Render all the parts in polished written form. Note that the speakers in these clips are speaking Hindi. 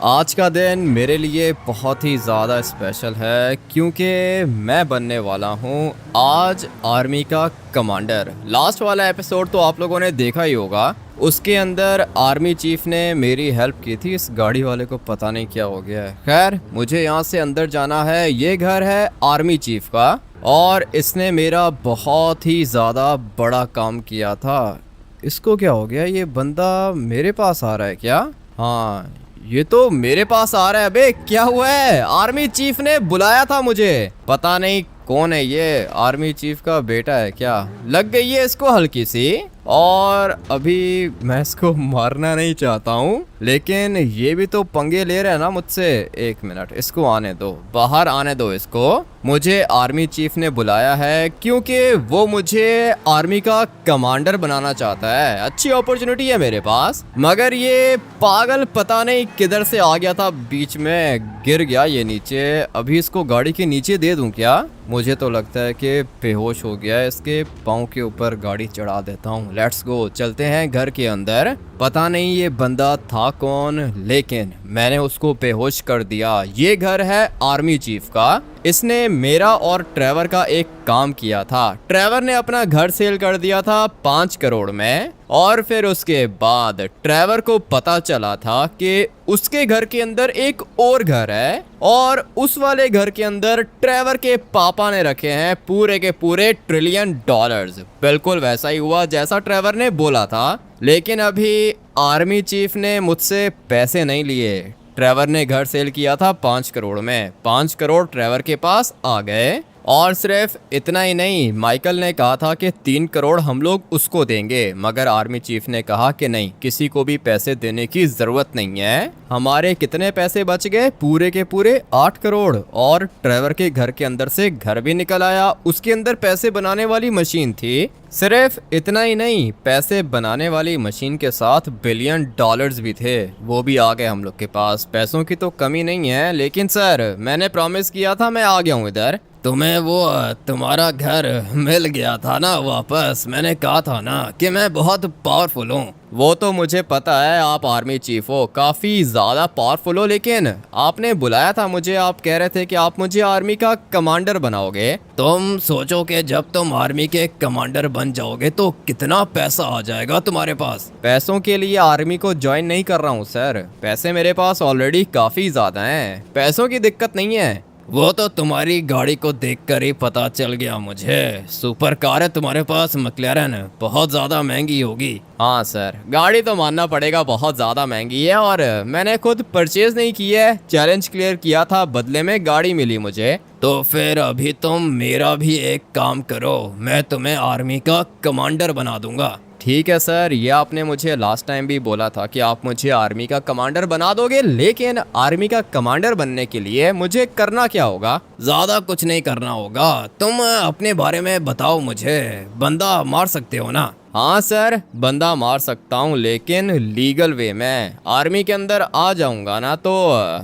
आज का दिन मेरे लिए बहुत ही ज़्यादा स्पेशल है क्योंकि मैं बनने वाला हूँ आज आर्मी का कमांडर। लास्ट वाला एपिसोड तो आप लोगों ने देखा ही होगा। उसके अंदर आर्मी चीफ ने मेरी हेल्प की थी। इस गाड़ी वाले को पता नहीं क्या हो गया है। खैर, मुझे यहाँ से अंदर जाना है। ये घर है आर्मी चीफ का और इसने मेरा बहुत ही ज़्यादा बड़ा काम किया था। इसको क्या हो गया? ये बंदा मेरे पास आ रहा है क्या? हाँ, ये तो मेरे पास आ रहा है। अबे क्या हुआ है? आर्मी चीफ ने बुलाया था मुझे। पता नहीं कौन है ये। आर्मी चीफ का बेटा है क्या? लग गई है इसको हल्की सी। और अभी मैं इसको मारना नहीं चाहता हूँ, लेकिन ये भी तो पंगे ले रहा है ना मुझसे। एक मिनट, इसको आने दो, बाहर आने दो इसको। मुझे आर्मी चीफ ने बुलाया है क्योंकि वो मुझे आर्मी का कमांडर बनाना चाहता है। अच्छी अपॉर्चुनिटी है मेरे पास, मगर ये पागल पता नहीं किधर से आ गया था, बीच में गिर गया ये नीचे। अभी इसको गाड़ी के नीचे दे दूं क्या? मुझे तो लगता है कि बेहोश हो गया है। इसके पाँव के ऊपर गाड़ी चढ़ा देता हूँ। लेट्स गो, चलते हैं घर के अंदर। पता नहीं ये बंदा था कौन, लेकिन मैंने उसको बेहोश कर दिया। ये घर है आर्मी चीफ का। इसने मेरा और ट्रेवर का एक काम किया था। ट्रेवर ने अपना घर सेल कर दिया था 5 करोड़ में, और फिर उसके बाद ट्रेवर को पता चला था कि उसके घर के अंदर एक और घर है, और उस वाले घर के अंदर ट्रेवर के पापा ने रखे हैं पूरे के पूरे $1 ट्रिलियन। बिल्कुल वैसा ही हुआ जैसा ट्रेवर ने बोला था। लेकिन अभी आर्मी चीफ ने मुझसे पैसे नहीं लिए। ट्रेवर ने घर सेल किया था 5 करोड़ में। 5 करोड़ ट्रेवर के पास आ गए, और सिर्फ इतना ही नहीं, माइकल ने कहा था कि 3 करोड़ हम लोग उसको देंगे, मगर आर्मी चीफ ने कहा कि नहीं, किसी को भी पैसे देने की जरूरत नहीं है। हमारे कितने पैसे बच गए? पूरे के पूरे 8 करोड़। और ट्रेवर के घर के अंदर से घर भी निकल आया। उसके अंदर पैसे बनाने वाली मशीन थी। सिर्फ इतना ही नहीं, पैसे बनाने वाली मशीन के साथ $1 बिलियन भी थे। वो भी आ गए हम लोग के पास। पैसों की तो कमी नहीं है, लेकिन सर मैंने प्रॉमिस किया था, मैं आ गया हूँ इधर। तुम्हें वो तुम्हारा घर मिल गया था ना वापस? मैंने कहा था ना कि मैं बहुत पावरफुल हूँ। वो तो मुझे पता है, आप आर्मी चीफ हो, काफी ज्यादा पावरफुल हो, लेकिन आपने बुलाया था मुझे। आप कह रहे थे कि आप मुझे आर्मी का कमांडर बनाओगे। तुम सोचो कि जब तुम आर्मी के कमांडर बन जाओगे तो कितना पैसा आ जाएगा तुम्हारे पास। पैसों के लिए आर्मी को ज्वाइन नहीं कर रहा हूँ सर। पैसे मेरे पास ऑलरेडी काफी ज्यादा हैं, पैसों की दिक्कत नहीं है। वो तो तुम्हारी गाड़ी को देखकर ही पता चल गया मुझे। सुपर कार है तुम्हारे पास, मैक्लेरन, बहुत ज्यादा महंगी होगी। हाँ सर, गाड़ी तो मानना पड़ेगा बहुत ज्यादा महंगी है, और मैंने खुद परचेज नहीं की है, चैलेंज क्लियर किया था, बदले में गाड़ी मिली मुझे। तो फिर अभी तुम मेरा भी एक काम करो, मैं तुम्हें आर्मी का कमांडर बना दूंगा। ठीक है सर, ये आपने मुझे लास्ट टाइम भी बोला था कि आप मुझे आर्मी का कमांडर बना दोगे, लेकिन आर्मी का कमांडर बनने के लिए मुझे करना क्या होगा? ज्यादा कुछ नहीं करना होगा। तुम अपने बारे में बताओ मुझे। बंदा मार सकते हो ना? हाँ सर, बंदा मार सकता हूँ, लेकिन लीगल वे में। आर्मी के अंदर आ जाऊंगा ना तो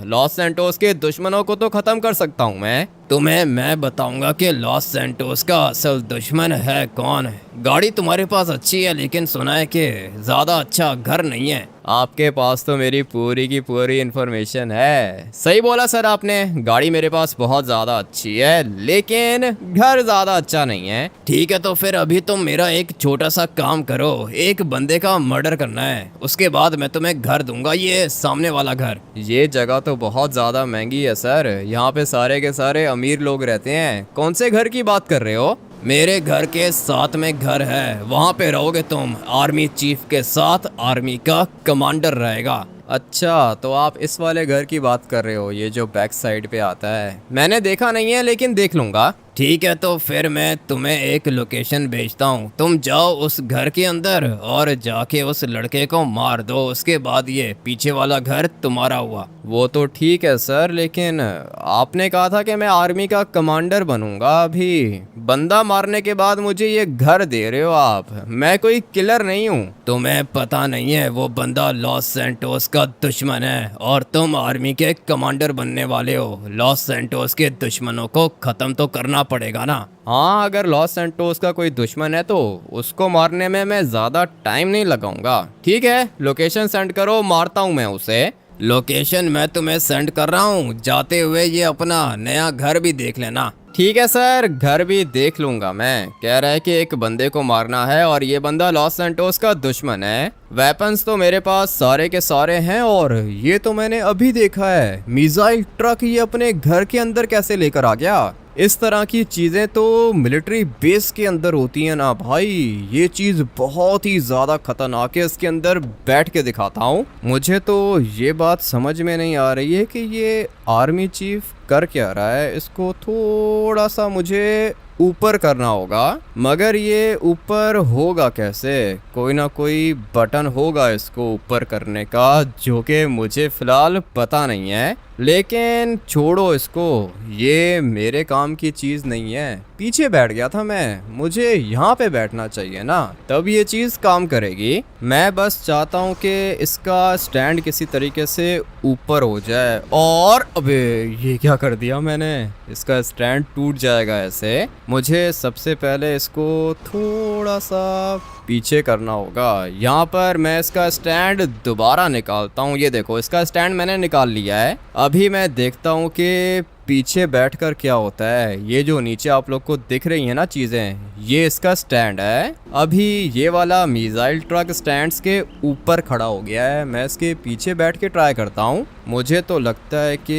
लॉस सैंटोस के दुश्मनों को तो खत्म कर सकता हूँ मैं। तुम्हें मैं बताऊंगा कि लॉस सैंटोस का असल दुश्मन है कौन। गाड़ी तुम्हारे पास अच्छी है, लेकिन सुना है कि ज्यादा अच्छा घर नहीं है। आपके पास तो मेरी पूरी की पूरी इन्फॉर्मेशन है। सही बोला सर आपने, गाड़ी मेरे पास बहुत ज्यादा अच्छी है, लेकिन घर ज्यादा अच्छा नहीं है। ठीक है, तो फिर अभी तुम मेरा एक छोटा सा काम करो। एक बंदे का मर्डर करना है, उसके बाद मैं तुम्हें घर दूंगा, ये सामने वाला घर। ये जगह तो बहुत ज्यादा महंगी है सर, यहाँ पे सारे के सारे अमीर लोग रहते हैं। कौन से घर की बात कर रहे हो? मेरे घर के साथ में घर है, वहाँ पे रहोगे तुम। आर्मी चीफ के साथ आर्मी का कमांडर रहेगा। अच्छा, तो आप इस वाले घर की बात कर रहे हो, ये जो बैक साइड पे आता है? मैंने देखा नहीं है, लेकिन देख लूंगा। ठीक है, तो फिर मैं तुम्हें एक लोकेशन भेजता हूँ। तुम जाओ उस घर के अंदर और जाके उस लड़के को मार दो। उसके बाद ये पीछे वाला घर तुम्हारा हुआ। वो तो ठीक है सर, लेकिन आपने कहा था कि मैं आर्मी का कमांडर बनूंगा। अभी बंदा मारने के बाद मुझे ये घर दे रहे हो आप? मैं कोई किलर नहीं हूँ। तुम्हें पता नहीं है, वो बंदा लॉस सैंटोस का दुश्मन है, और तुम आर्मी के कमांडर बनने वाले हो। लॉस सैंटोस के दुश्मनों को खत्म तो करना पड़ेगा ना। हाँ, अगर लॉस सैंटोस का कोई दुश्मन है तो उसको मारने में मैं ज्यादा टाइम नहीं लगाऊंगा। ठीक है, लोकेशन सेंड करो, मारता हूँ मैं उसे। लोकेशन मैं तुम्हें सेंड कर रहा हूँ, जाते हुए ये अपना नया घर भी देख लेना। ठीक है सर, घर भी देख लूंगा मैं। कह रहा है कि एक बंदे को मारना है और ये बंदा लॉस सैंटोस का दुश्मन है। वेपन्स तो मेरे पास सारे के सारे हैं और ये तो मैंने अभी देखा है, मिसाइल ट्रक ये अपने घर के अंदर कैसे लेकर आ गया। इस तरह की चीज़ें तो मिलिट्री बेस के अंदर होती हैं ना भाई। ये चीज़ बहुत ही ज़्यादा खतरनाक है, इसके अंदर बैठ के दिखाता हूँ। मुझे तो ये बात समझ में नहीं आ रही है कि ये आर्मी चीफ कर क्या रहा है। इसको थोड़ा सा मुझे ऊपर करना होगा, मगर ये ऊपर होगा कैसे। कोई ना कोई बटन होगा इसको ऊपर करने का, जो कि मुझे फ़िलहाल पता नहीं है। लेकिन छोड़ो इसको, ये मेरे काम की चीज़ नहीं है। पीछे बैठ गया था मैं, मुझे यहाँ पे बैठना चाहिए ना, तब ये चीज़ काम करेगी। मैं बस चाहता हूँ कि इसका स्टैंड किसी तरीके से ऊपर हो जाए। और अबे ये क्या कर दिया मैंने, इसका स्टैंड टूट जाएगा ऐसे। मुझे सबसे पहले इसको थोड़ा सा पीछे करना होगा। यहाँ पर मैं इसका स्टैंड दोबारा निकालता हूँ। ये देखो, इसका स्टैंड मैंने निकाल लिया है। अभी मैं देखता हूँ कि पीछे बैठकर क्या होता है। ये जो नीचे आप लोग को दिख रही है ना चीज़ें, ये इसका स्टैंड है। अभी ये वाला मिसाइल ट्रक स्टैंड्स के ऊपर खड़ा हो गया है। मैं इसके पीछे बैठ के ट्राई करता हूँ। मुझे तो लगता है कि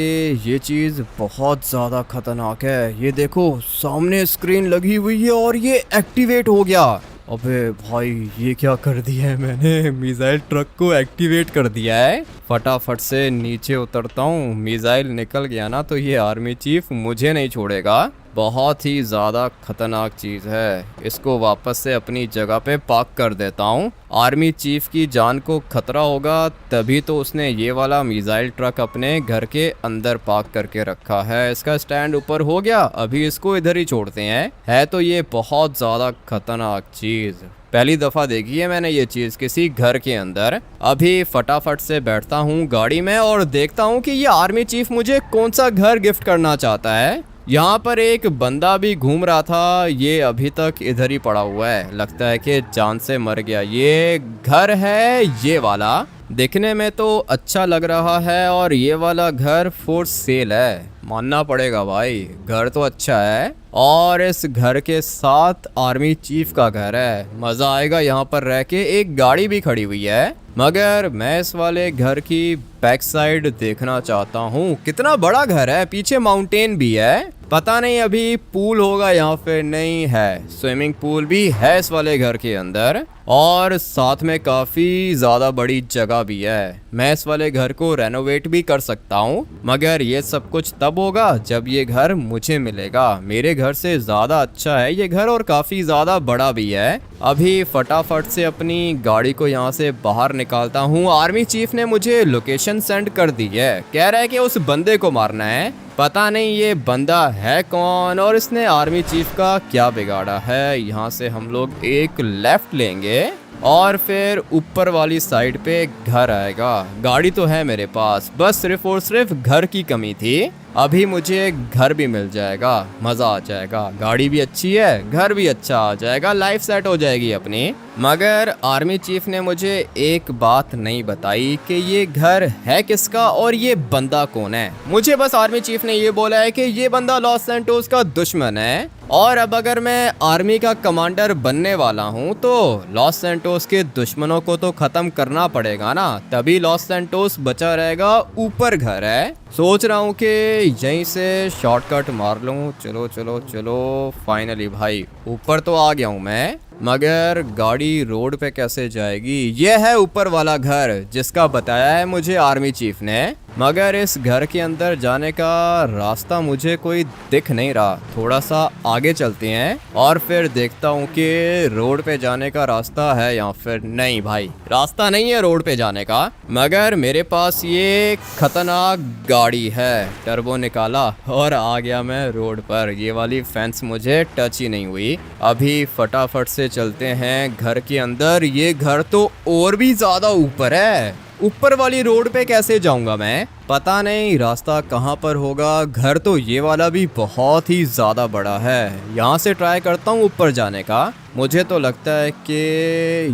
ये चीज़ बहुत ज़्यादा खतरनाक है। ये देखो, सामने स्क्रीन लगी हुई है और ये एक्टिवेट हो गया। अबे भाई, ये क्या कर दिया है मैंने, मिसाइल ट्रक को एक्टिवेट कर दिया है। फटाफट से नीचे उतरता हूँ। मिसाइल निकल गया ना तो ये आर्मी चीफ मुझे नहीं छोड़ेगा। बहुत ही ज़्यादा खतरनाक चीज़ है। इसको वापस से अपनी जगह पे पार्क कर देता हूँ। आर्मी चीफ की जान को खतरा होगा तभी तो उसने ये वाला मिसाइल ट्रक अपने घर के अंदर पार्क करके रखा है। इसका स्टैंड ऊपर हो गया, अभी इसको इधर ही छोड़ते हैं। है तो ये बहुत ज़्यादा खतरनाक चीज़, पहली दफ़ा देखी है मैंने ये चीज़ किसी घर के अंदर। अभी फटाफट से बैठता हूँ गाड़ी में और देखता हूँ कि ये आर्मी चीफ मुझे कौन सा घर गिफ्ट करना चाहता है। यहाँ पर एक बंदा भी घूम रहा था, ये अभी तक इधर ही पड़ा हुआ है। लगता है कि जान से मर गया। ये घर है, ये वाला दिखने में तो अच्छा लग रहा है और ये वाला घर फॉर सेल है। मानना पड़ेगा भाई, घर तो अच्छा है। और इस घर के साथ आर्मी चीफ का घर है। मज़ा आएगा यहाँ पर रह के। एक गाड़ी भी खड़ी हुई है, मगर मैं इस वाले घर की बैक साइड देखना चाहता हूँ। कितना बड़ा घर है, पीछे माउंटेन भी है। पता नहीं अभी पूल होगा यहाँ पे, नहीं है। स्विमिंग पूल भी है इस वाले घर के अंदर और साथ में काफ़ी ज़्यादा बड़ी जगह भी है। मैं इस वाले घर को रेनोवेट भी कर सकता हूँ, मगर ये सब कुछ तब होगा जब ये घर मुझे मिलेगा। मेरे घर से ज़्यादा अच्छा है ये घर और काफ़ी ज़्यादा बड़ा भी है। अभी फटाफट से अपनी गाड़ी को यहाँ से बाहर निकालता हूँ। आर्मी चीफ ने मुझे लोकेशन सेंड कर दी है, कह रहा है कि उस बंदे को मारना है। पता नहीं ये बंदा है कौन और इसने आर्मी चीफ का क्या बिगाड़ा है। यहाँ से हम लोग एक लेफ्ट लेंगे और फिर ऊपर वाली साइड पे घर आएगा। गाड़ी तो है मेरे पास, बस सिर्फ और सिर्फ घर की कमी थी। अभी मुझे घर भी मिल जाएगा, मज़ा आ जाएगा। गाड़ी भी अच्छी है, घर भी अच्छा आ जाएगा, लाइफ सेट हो जाएगी अपनी। मगर आर्मी चीफ ने मुझे एक बात नहीं बताई कि ये घर है किसका और ये बंदा कौन है। मुझे बस आर्मी चीफ ने ये बोला है कि ये बंदा लॉस सैंटोस का दुश्मन है और अब अगर मैं आर्मी का कमांडर बनने वाला हूँ तो लॉस सैंटोस के दुश्मनों को तो ख़त्म करना पड़ेगा ना, तभी लॉस सैंटोस बचा रहेगा। ऊपर घर है, सोच रहा हूँ कि यहीं से शॉर्टकट मार लूँ। चलो चलो चलो, फाइनली भाई ऊपर तो आ गया हूँ मैं, मगर गाड़ी रोड पे कैसे जाएगी। यह है ऊपर वाला घर जिसका बताया है मुझे आर्मी चीफ ने, मगर इस घर के अंदर जाने का रास्ता मुझे कोई दिख नहीं रहा। थोड़ा सा आगे चलते हैं और फिर देखता हूँ कि रोड पे जाने का रास्ता है या फिर नहीं। भाई रास्ता नहीं है रोड पे जाने का, मगर मेरे पास ये खतरनाक गाड़ी है। टर्बो निकाला और आ गया मैं रोड पर। ये वाली फेंस मुझे टच ही नहीं हुई। अभी फटाफट से चलते हैं घर के अंदर। ये घर तो और भी ज़्यादा ऊपर है। ऊपर वाली रोड पे कैसे जाऊंगा मैं? पता नहीं रास्ता कहाँ पर होगा। घर तो ये वाला भी बहुत ही ज़्यादा बड़ा है। यहाँ से ट्राई करता हूँ ऊपर जाने का। मुझे तो लगता है कि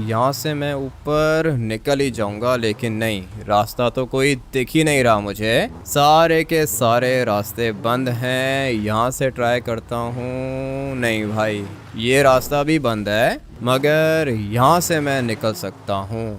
यहाँ से मैं ऊपर निकल ही जाऊंगा, लेकिन नहीं, रास्ता तो कोई दिख ही नहीं रहा मुझे। सारे के सारे रास्ते बंद हैं। यहाँ से ट्राई करता हूँ। नहीं भाई, ये रास्ता भी बंद है, मगर यहाँ से मैं निकल सकता हूँ।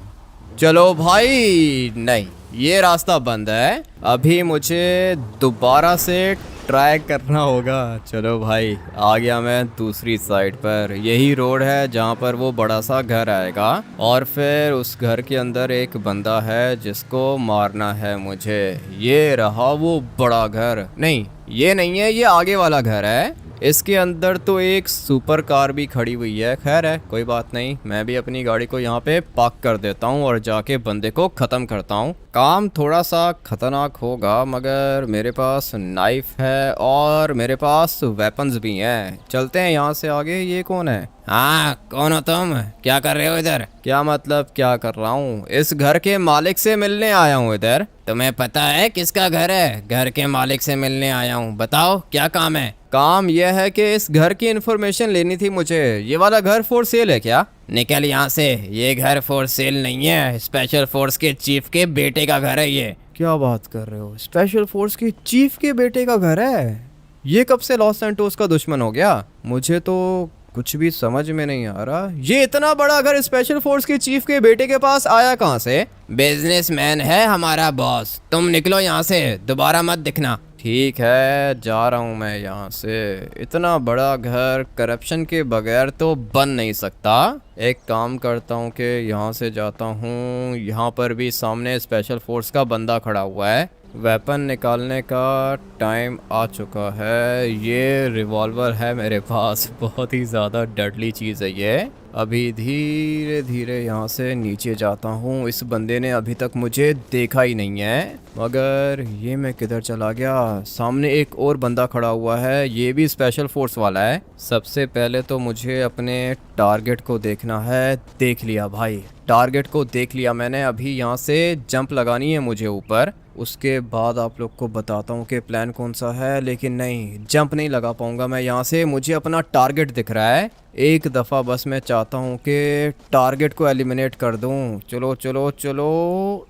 चलो भाई, नहीं, ये रास्ता बंद है। अभी मुझे दोबारा से ट्राई करना होगा। चलो भाई, आ गया मैं दूसरी साइड पर। यही रोड है जहाँ पर वो बड़ा सा घर आएगा, और फिर उस घर के अंदर एक बंदा है जिसको मारना है मुझे। ये रहा वो बड़ा घर। नहीं, ये नहीं है, ये आगे वाला घर है। इसके अंदर तो एक सुपर कार भी खड़ी हुई है। खैर है, कोई बात नहीं, मैं भी अपनी गाड़ी को यहाँ पे पार्क कर देता हूँ और जाके बंदे को ख़त्म करता हूँ। काम थोड़ा सा खतरनाक होगा, मगर मेरे पास नाइफ है और मेरे पास वेपन्स भी हैं। चलते हैं यहाँ से आगे। ये कौन है? हाँ, कौन हो तुम? क्या कर रहे हो इधर? क्या मतलब क्या कर रहा हूँ? इस घर के मालिक से मिलने आया हूँ इधर। तुम्हें पता है किसका घर है? घर के मालिक से मिलने आया हूँ। बताओ क्या काम है? काम यह है कि इस घर की इन्फॉर्मेशन लेनी थी मुझे। ये वाला घर फॉर सेल है क्या? निकल यहाँ से, ये घर फॉर सेल नहीं है। स्पेशल फोर्स के चीफ के बेटे का घर है ये। क्या बात कर रहे हो? स्पेशल फोर्स के चीफ के बेटे का घर है? ये कब से लॉस सैंटोस का दुश्मन हो गया? मुझे तो कुछ भी समझ में नहीं आ रहा। ये इतना बड़ा घर स्पेशल फोर्स के चीफ के बेटे के पास आया कहाँ से? बिजनेसमैन है हमारा बॉस। तुम निकलो यहाँ से, दोबारा मत दिखना। ठीक है, जा रहा हूँ मैं यहाँ से। इतना बड़ा घर करप्शन के बगैर तो बन नहीं सकता। एक काम करता हूँ कि यहाँ से जाता हूँ। यहाँ पर भी सामने स्पेशल फोर्स का बंदा खड़ा हुआ है। वेपन निकालने का टाइम आ चुका है। ये रिवॉल्वर है मेरे पास, बहुत ही ज़्यादा डडली चीज़ है ये। अभी धीरे धीरे यहाँ से नीचे जाता हूँ। इस बंदे ने अभी तक मुझे देखा ही नहीं है, मगर ये मैं किधर चला गया? सामने एक और बंदा खड़ा हुआ है, ये भी स्पेशल फोर्स वाला है। सबसे पहले तो मुझे अपने टारगेट को देखना है। देख लिया भाई, टारगेट को देख लिया मैंने। अभी यहाँ से जंप लगानी है मुझे ऊपर। उसके बाद आप लोग को बताता हूँ कि प्लान कौन सा है। लेकिन नहीं, जंप नहीं लगा पाऊँगा मैं यहाँ से। मुझे अपना टारगेट दिख रहा है। एक दफ़ा बस मैं चाहता हूँ कि टारगेट को एलिमिनेट कर दूँ। चलो चलो चलो।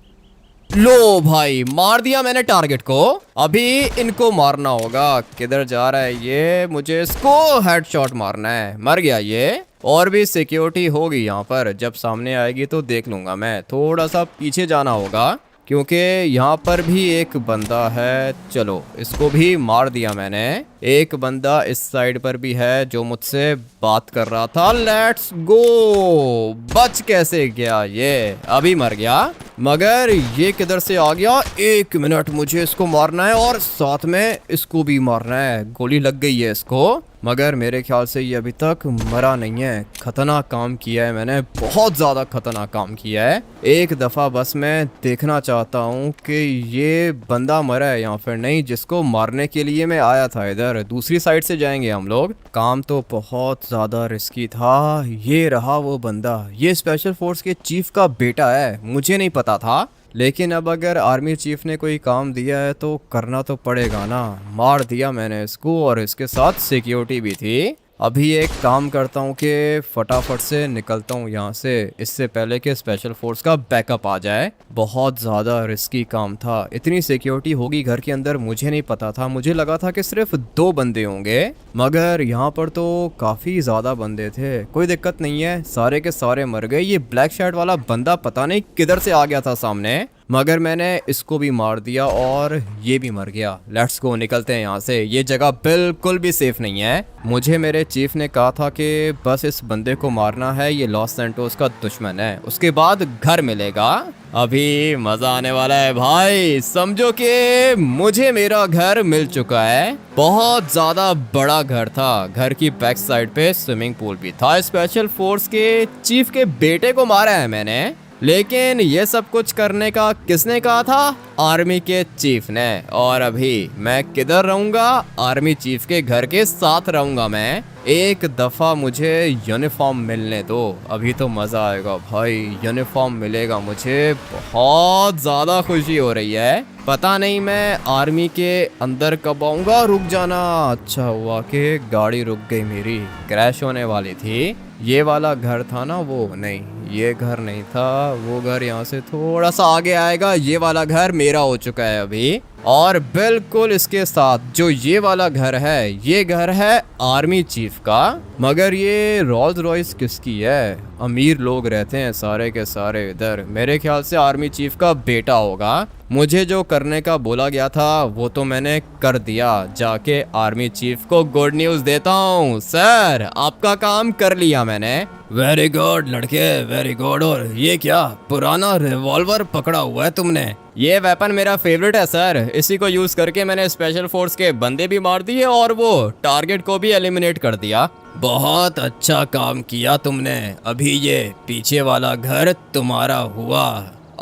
लो भाई, मार दिया मैंने टारगेट को। अभी इनको मारना होगा। किधर जा रहा है ये? मुझे इसको हेडशॉट मारना है। मर गया ये। और भी सिक्योरिटी होगी यहाँ पर, जब सामने आएगी तो देख लूँगा मैं। थोड़ा सा पीछे जाना होगा क्योंकि यहाँ पर भी एक बंदा है। चलो, इसको भी मार दिया मैंने। एक बंदा इस साइड पर भी है जो मुझसे बात कर रहा था। Let's go. बच कैसे गया ये? अभी मर गया, मगर ये किधर से आ गया? एक मिनट, मुझे इसको मारना है और साथ में इसको भी मारना है। गोली लग गई है इसको, मगर मेरे ख्याल से ये अभी तक मरा नहीं है। खतरनाक काम किया है मैंने, बहुत ज़्यादा खतरनाक काम किया है। एक दफ़ा बस मैं देखना चाहता हूँ कि ये बंदा मरा है या फिर नहीं, जिसको मारने के लिए मैं आया था। इधर दूसरी साइड से जाएंगे हम लोग। काम तो बहुत ज़्यादा रिस्की था। ये रहा वो बंदा। ये स्पेशल फोर्स के चीफ का बेटा है, मुझे नहीं पता था। लेकिन अब अगर आर्मी चीफ ने कोई काम दिया है तो करना तो पड़ेगा ना। मार दिया मैंने इसको, और इसके साथ सिक्योरिटी भी थी। अभी एक काम करता हूँ कि फटाफट से निकलता हूँ यहाँ से, इससे पहले कि स्पेशल फोर्स का बैकअप आ जाए। बहुत ज़्यादा रिस्की काम था। इतनी सिक्योरिटी होगी घर के अंदर मुझे नहीं पता था। मुझे लगा था कि सिर्फ 2 बंदे होंगे, मगर यहाँ पर तो काफ़ी ज़्यादा बंदे थे। कोई दिक्कत नहीं है, सारे के सारे मर गए। ये ब्लैक शर्ट वाला बंदा पता नहीं किधर से आ गया था सामने, मगर मैंने इसको भी मार दिया और ये भी मर गया। लेट्स गो, निकलते हैं यहाँ से। ये जगह बिल्कुल भी सेफ नहीं है। मुझे मेरे चीफ ने कहा था कि बस इस बंदे को मारना है, ये लॉस सैंटोस का दुश्मन है, उसके बाद घर मिलेगा। अभी मजा आने वाला है भाई। समझो कि मुझे मेरा घर मिल चुका है। बहुत ज्यादा बड़ा घर था। घर की बैक साइड पे स्विमिंग पूल भी था। स्पेशल फोर्स के चीफ के बेटे को मारा है मैंने। लेकिन ये सब कुछ करने का किसने कहा था? आर्मी के चीफ ने। और अभी मैं किधर रहूंगा? आर्मी चीफ के घर के साथ रहूंगा मैं। एक दफा मुझे यूनिफॉर्म मिलने दो, अभी तो मजा आएगा भाई। यूनिफॉर्म मिलेगा मुझे, बहुत ज्यादा खुशी हो रही है। पता नहीं मैं आर्मी के अंदर कब आऊंगा। रुक जाना, अच्छा हुआ कि गाड़ी रुक गई मेरी, क्रैश होने वाली थी। ये वाला घर था ना? वो नहीं, ये घर नहीं था, वो घर यहाँ से थोड़ा सा आगे आएगा। ये वाला घर मेरा हो चुका है अभी। और बिल्कुल इसके साथ जो ये वाला घर है, ये घर है आर्मी चीफ का। मगर ये रोल्स रॉयस किसकी है? अमीर लोग रहते हैं सारे के सारे इधर। मेरे ख्याल से आर्मी चीफ का बेटा होगा। मुझे जो करने का बोला गया था वो तो मैंने कर दिया। जाके आर्मी चीफ को गुड न्यूज देता हूँ। सर, आपका काम कर लिया मैंने। वेरी गुड लड़के, वेरी गुड। और ये क्या पुराना रिवॉल्वर पकड़ा हुआ है तुमने? ये वेपन मेरा फेवरेट है सर। इसी को यूज करके मैंने स्पेशल फोर्स के बंदे भी मार दिए और वो टारगेट को भी एलिमिनेट कर दिया। बहुत अच्छा काम किया तुमने। अभी ये पीछे वाला घर तुम्हारा हुआ।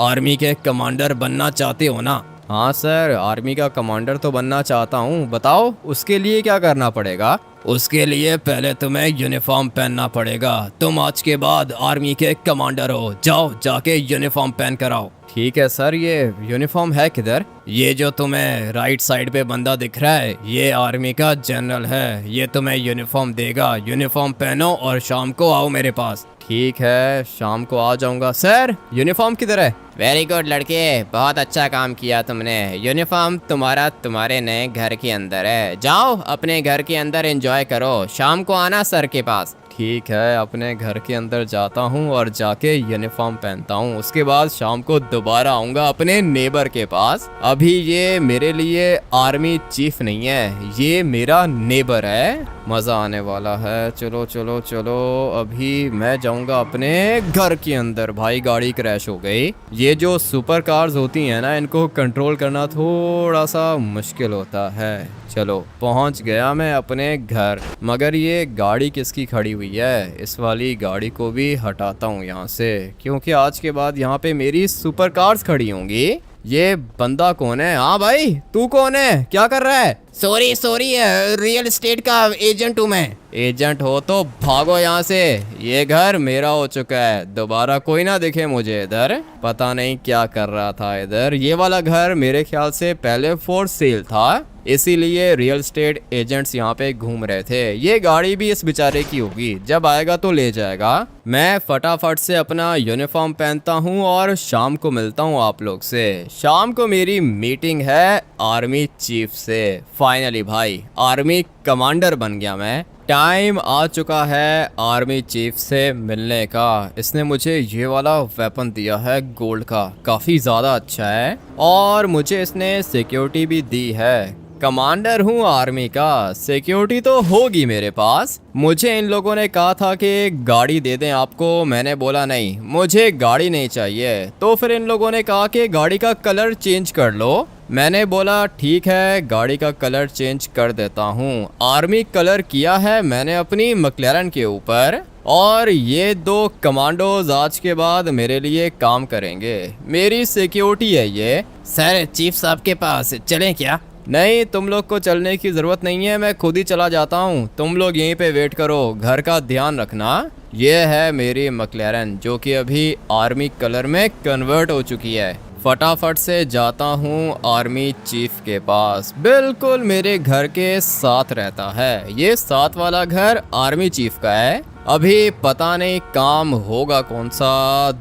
आर्मी के कमांडर बनना चाहते हो ना? हाँ सर, आर्मी का कमांडर तो बनना चाहता हूँ। बताओ उसके लिए क्या करना पड़ेगा? उसके लिए पहले तुम्हें यूनिफॉर्म पहनना पड़ेगा। तुम आज के बाद आर्मी के कमांडर हो। जाओ जाके यूनिफॉर्म पहन कर आओ। ठीक है सर। ये यूनिफॉर्म है किधर? ये जो तुम्हें राइट साइड पे बंदा दिख रहा है, ये आर्मी का जनरल है। ये तुम्हें यूनिफॉर्म देगा। यूनिफॉर्म पहनो और शाम को आओ मेरे पास। ठीक है, शाम को आ जाऊंगा। सर, यूनिफॉर्म किधर है? वेरी गुड लड़के, बहुत अच्छा काम किया तुमने। यूनिफॉर्म तुम्हारा तुम्हारे नए घर के अंदर है। जाओ अपने घर के अंदर एंजॉय करो। शाम को आना सर के पास। ठीक है, अपने घर के अंदर जाता हूँ और जाके यूनिफॉर्म पहनता हूँ। उसके बाद शाम को दोबारा आऊँगा अपने नेबर के पास। अभी ये मेरे लिए आर्मी चीफ नहीं है, ये मेरा नेबर है। मज़ा आने वाला है। चलो चलो चलो, अभी मैं जाऊँगा अपने घर के अंदर। भाई गाड़ी क्रैश हो गई। ये जो सुपर कार्स होती हैं ना, इनको कंट्रोल करना थोड़ा सा मुश्किल होता है। चलो पहुंच गया मैं अपने घर। मगर ये गाड़ी किसकी खड़ी हुई है? इस वाली गाड़ी को भी हटाता हूँ यहाँ से, क्योंकि आज के बाद यहाँ पे मेरी सुपर कार्स खड़ी होंगी। ये बंदा कौन है? हाँ भाई, तू कौन है? क्या कर रहा है? सॉरी सॉरी, रियल एस्टेट का एजेंट हूँ मैं। एजेंट हो तो भागो यहाँ से। ये घर मेरा हो चुका है, दोबारा कोई ना दिखे मुझे इधर। पता नहीं क्या कर रहा था इधर। ये वाला घर मेरे ख्याल से पहले फॉर सेल था, इसीलिए रियल एस्टेट एजेंट्स यहाँ पे घूम रहे थे। ये गाड़ी भी इस बेचारे की होगी, जब आएगा तो ले जाएगा। मैं फटाफट से अपना यूनिफॉर्म पहनता हूँ और शाम को मिलता हूँ आप लोग से। शाम को मेरी मीटिंग है आर्मी चीफ से। फाइनली भाई आर्मी कमांडर बन गया मैं। टाइम आ चुका है आर्मी चीफ से मिलने का। इसने मुझे ये वाला वेपन दिया है गोल्ड का, काफ़ी ज़्यादा अच्छा है। और मुझे इसने सिक्योरिटी भी दी है। कमांडर हूँ आर्मी का, सिक्योरिटी तो होगी मेरे पास। मुझे इन लोगों ने कहा था कि गाड़ी दे दें आपको। मैंने बोला नहीं, मुझे गाड़ी नहीं चाहिए। तो फिर इन लोगों ने कहा कि गाड़ी का कलर चेंज कर लो। मैंने बोला ठीक है, गाड़ी का कलर चेंज कर देता हूँ। आर्मी कलर किया है मैंने अपनी मैक्लेरन के ऊपर। और ये दो कमांडोज आज के बाद मेरे लिए काम करेंगे। मेरी सिक्योरिटी है ये। सर, चीफ साहब के पास चलें क्या? नहीं, तुम लोग को चलने की ज़रूरत नहीं है, मैं खुद ही चला जाता हूँ। तुम लोग यहीं पे वेट करो, घर का ध्यान रखना। ये है मेरी मैक्लेरन, जो कि अभी आर्मी कलर में कन्वर्ट हो चुकी है। फटाफट से जाता हूँ आर्मी चीफ के पास। बिल्कुल मेरे घर के साथ रहता है। ये साथ वाला घर आर्मी चीफ का है। अभी पता नहीं काम होगा कौन सा।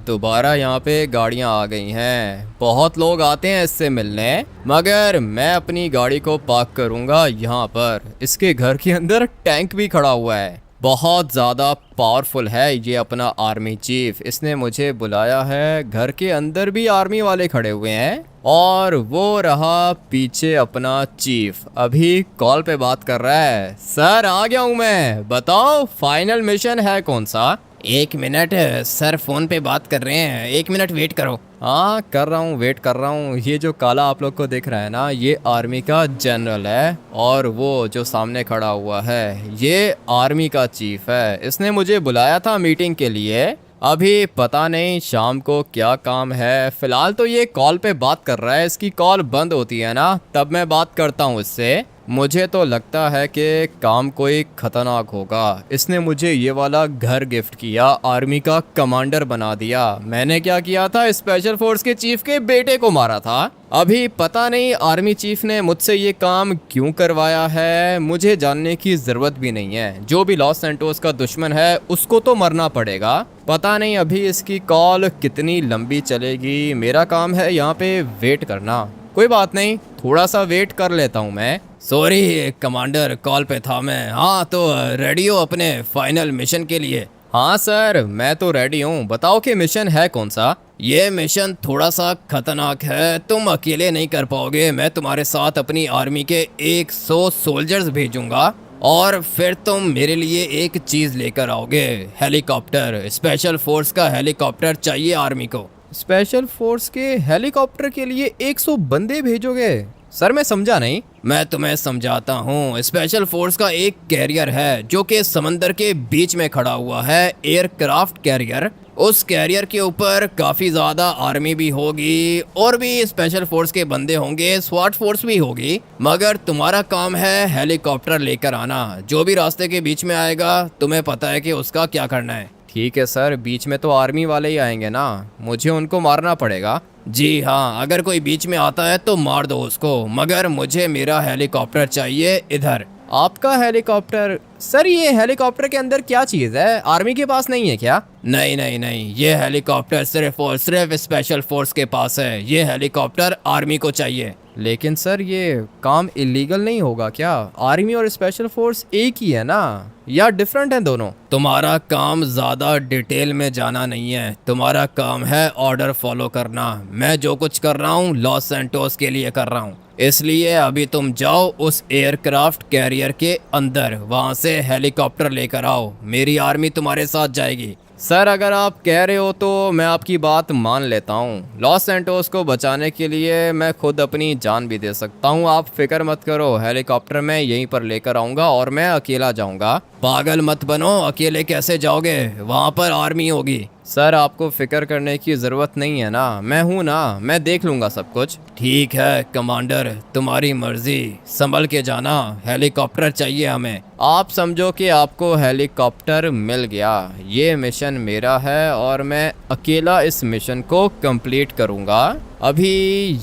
दोबारा यहाँ पे गाड़ियाँ आ गई हैं, बहुत लोग आते हैं इससे मिलने। मगर मैं अपनी गाड़ी को पार्क करूँगा यहाँ पर। इसके घर के अंदर टैंक भी खड़ा हुआ है। बहुत ज़्यादा पावरफुल है ये अपना आर्मी चीफ। इसने मुझे बुलाया है। घर के अंदर भी आर्मी वाले खड़े हुए हैं। और वो रहा पीछे अपना चीफ, अभी कॉल पे बात कर रहा है। सर, आ गया हूँ मैं, बताओ फाइनल मिशन है कौन सा? 1 मिनट सर, फोन पे बात कर रहे हैं, 1 मिनट वेट करो। हाँ कर रहा हूँ, वेट कर रहा हूँ। ये जो काला आप लोग को दिख रहा है ना, ये आर्मी का जनरल है। और वो जो सामने खड़ा हुआ है, ये आर्मी का चीफ है। इसने मुझे बुलाया था मीटिंग के लिए। अभी पता नहीं शाम को क्या काम है। फिलहाल तो ये कॉल पे बात कर रहा है, इसकी कॉल बंद होती है ना तब मैं बात करता हूँ इससे। मुझे तो लगता है कि काम कोई खतरनाक होगा। इसने मुझे ये वाला घर गिफ्ट किया, आर्मी का कमांडर बना दिया। मैंने क्या किया था, स्पेशल फोर्स के चीफ के बेटे को मारा था। अभी पता नहीं आर्मी चीफ ने मुझसे ये काम क्यों करवाया है, मुझे जानने की जरूरत भी नहीं है। जो भी लॉस सैंटोस का दुश्मन है उसको तो मरना पड़ेगा। पता नहीं अभी इसकी कॉल कितनी लंबी चलेगी। मेरा काम है यहाँ पे वेट करना। कोई बात नहीं, थोड़ा सा वेट कर लेता हूँ मैं। सॉरी कमांडर, कॉल पे था मैं। हाँ तो रेडी हो अपने फाइनल मिशन के लिए? हाँ सर, मैं तो रेडी हूँ। बताओ कि मिशन है कौन सा? ये मिशन थोड़ा सा खतरनाक है, तुम अकेले नहीं कर पाओगे। मैं तुम्हारे साथ अपनी आर्मी के 100 सोल्जर्स भेजूंगा और फिर तुम मेरे लिए एक चीज लेकर आओगे, हेलीकॉप्टर। स्पेशल फोर्स का हेलीकॉप्टर चाहिए आर्मी को। स्पेशल फोर्स के हेलीकॉप्टर के लिए 100 बंदे भेजोगे? सर मैं समझा नहीं। मैं तुम्हें समझाता हूँ। स्पेशल फोर्स का एक कैरियर है जो कि समंदर के बीच में खड़ा हुआ है, एयरक्राफ्ट कैरियर। उस कैरियर के ऊपर काफ़ी ज़्यादा आर्मी भी होगी और भी स्पेशल फोर्स के बंदे होंगे, स्वाट फोर्स भी होगी। मगर तुम्हारा काम है हेलीकॉप्टर लेकर आना। जो भी रास्ते के बीच में आएगा तुम्हें पता है कि उसका क्या करना है। ठीक है सर, बीच में तो आर्मी वाले ही आएंगे ना, मुझे उनको मारना पड़ेगा। जी हाँ, अगर कोई बीच में आता है तो मार दो उसको, मगर मुझे मेरा हेलीकॉप्टर चाहिए इधर। आपका हेलीकॉप्टर? सर ये हेलीकॉप्टर के अंदर क्या चीज़ है, आर्मी के पास नहीं है क्या? नहीं नहीं नहीं, ये हेलीकॉप्टर सिर्फ और सिर्फ स्पेशल फोर्स के पास है। ये हेलीकॉप्टर आर्मी को चाहिए। लेकिन सर ये काम इलीगल नहीं होगा क्या? आर्मी और स्पेशल फोर्स एक ही है ना, या डिफरेंट है दोनों? तुम्हारा काम ज्यादा डिटेल में जाना नहीं है, तुम्हारा काम है ऑर्डर फॉलो करना। मैं जो कुछ कर रहा हूँ लॉस सैंटोस के लिए कर रहा हूँ, इसलिए अभी तुम जाओ उस एयरक्राफ्ट कैरियर के अंदर, वहां से हेलीकॉप्टर लेकर आओ। मेरी आर्मी तुम्हारे साथ जाएगी। सर अगर आप कह रहे हो तो मैं आपकी बात मान लेता हूँ। लॉस सैंटोस को बचाने के लिए मैं खुद अपनी जान भी दे सकता हूँ। आप फिक्र मत करो, हेलीकॉप्टर मैं यहीं पर लेकर आऊँगा और मैं अकेला जाऊँगा। पागल मत बनो, अकेले कैसे जाओगे? वहाँ पर आर्मी होगी। सर आपको फिक्र करने की ज़रूरत नहीं है ना, मैं हूँ ना, मैं देख लूँगा सब कुछ। ठीक है कमांडर, तुम्हारी मर्जी, संभल के जाना। हेलीकॉप्टर चाहिए हमें। आप समझो कि आपको हेलीकॉप्टर मिल गया। ये मिशन मेरा है और मैं अकेला इस मिशन को कंप्लीट करूँगा। अभी